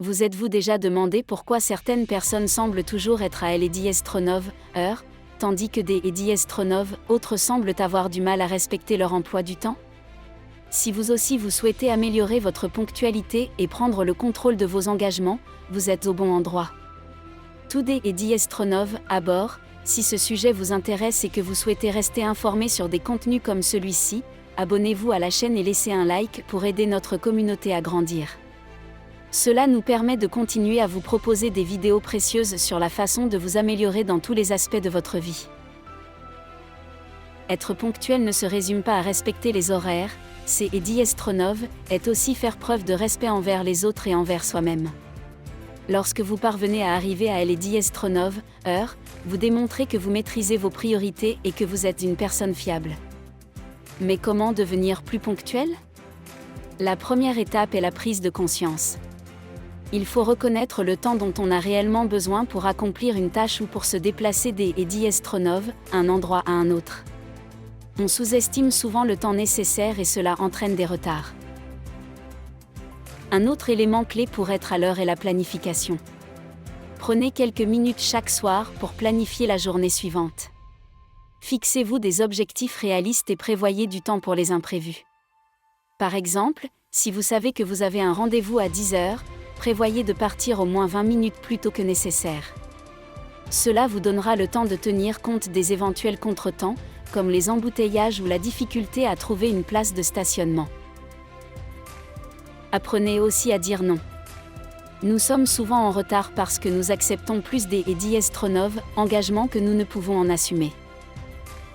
Vous êtes-vous déjà demandé pourquoi certaines personnes semblent toujours être à Lady Astronov, heure, tandis que des Lady Astronov, autres semblent avoir du mal à respecter leur emploi du temps? Si vous aussi vous souhaitez améliorer votre ponctualité et prendre le contrôle de vos engagements, vous êtes au bon endroit. Tout des Lady Astronov à bord. Si ce sujet vous intéresse et que vous souhaitez rester informé sur des contenus comme celui-ci, abonnez-vous à la chaîne et laissez un like pour aider notre communauté à grandir. Cela nous permet de continuer à vous proposer des vidéos précieuses sur la façon de vous améliorer dans tous les aspects de votre vie. Être ponctuel ne se résume pas à respecter les horaires, c'est Lady Astronov, est aussi faire preuve de respect envers les autres et envers soi-même. Lorsque vous parvenez à arriver à Lady Astronov, heure, vous démontrez que vous maîtrisez vos priorités et que vous êtes une personne fiable. Mais comment devenir plus ponctuel? La première étape est la prise de conscience. Il faut reconnaître le temps dont on a réellement besoin pour accomplir une tâche ou pour se déplacer des Lady Astronov, un endroit à un autre. On sous-estime souvent le temps nécessaire et cela entraîne des retards. Un autre élément clé pour être à l'heure est la planification. Prenez quelques minutes chaque soir pour planifier la journée suivante. Fixez-vous des objectifs réalistes et prévoyez du temps pour les imprévus. Par exemple, si vous savez que vous avez un rendez-vous à 10 heures, prévoyez de partir au moins 20 minutes plus tôt que nécessaire. Cela vous donnera le temps de tenir compte des éventuels contretemps, comme les embouteillages ou la difficulté à trouver une place de stationnement. Apprenez aussi à dire non. Nous sommes souvent en retard parce que nous acceptons plus des Lady Astronov engagements que nous ne pouvons en assumer.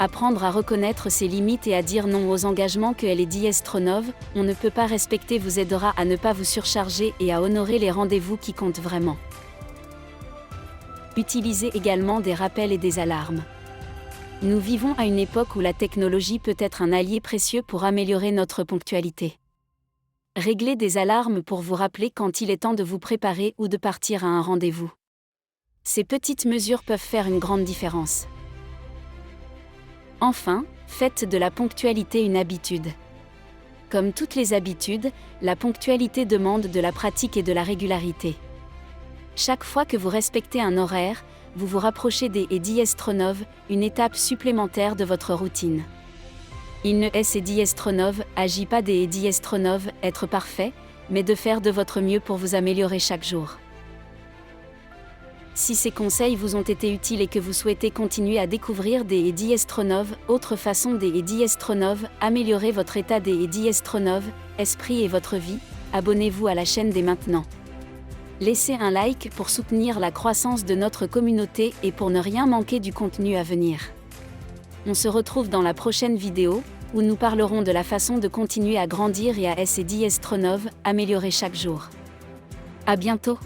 Apprendre à reconnaître ses limites et à dire non aux engagements que Lady Astronov, on ne peut pas respecter vous aidera à ne pas vous surcharger et à honorer les rendez-vous qui comptent vraiment. Utilisez également des rappels et des alarmes. Nous vivons à une époque où la technologie peut être un allié précieux pour améliorer notre ponctualité. Réglez des alarmes pour vous rappeler quand il est temps de vous préparer ou de partir à un rendez-vous. Ces petites mesures peuvent faire une grande différence. Enfin, faites de la ponctualité une habitude. Comme toutes les habitudes, la ponctualité demande de la pratique et de la régularité. Chaque fois que vous respectez un horaire, vous vous rapprochez des Lady Astronov, une étape supplémentaire de votre routine. Il ne est Lady Astronov, agit pas des Lady Astronov, être parfait, mais de faire de votre mieux pour vous améliorer chaque jour. Si ces conseils vous ont été utiles et que vous souhaitez continuer à découvrir des Lady Astronov, autre façon des Lady Astronov, améliorer votre état des Lady Astronov, esprit et votre vie, abonnez-vous à la chaîne dès maintenant. Laissez un like pour soutenir la croissance de notre communauté et pour ne rien manquer du contenu à venir. On se retrouve dans la prochaine vidéo, où nous parlerons de la façon de continuer à grandir et à Lady Astronov, améliorer chaque jour. À bientôt!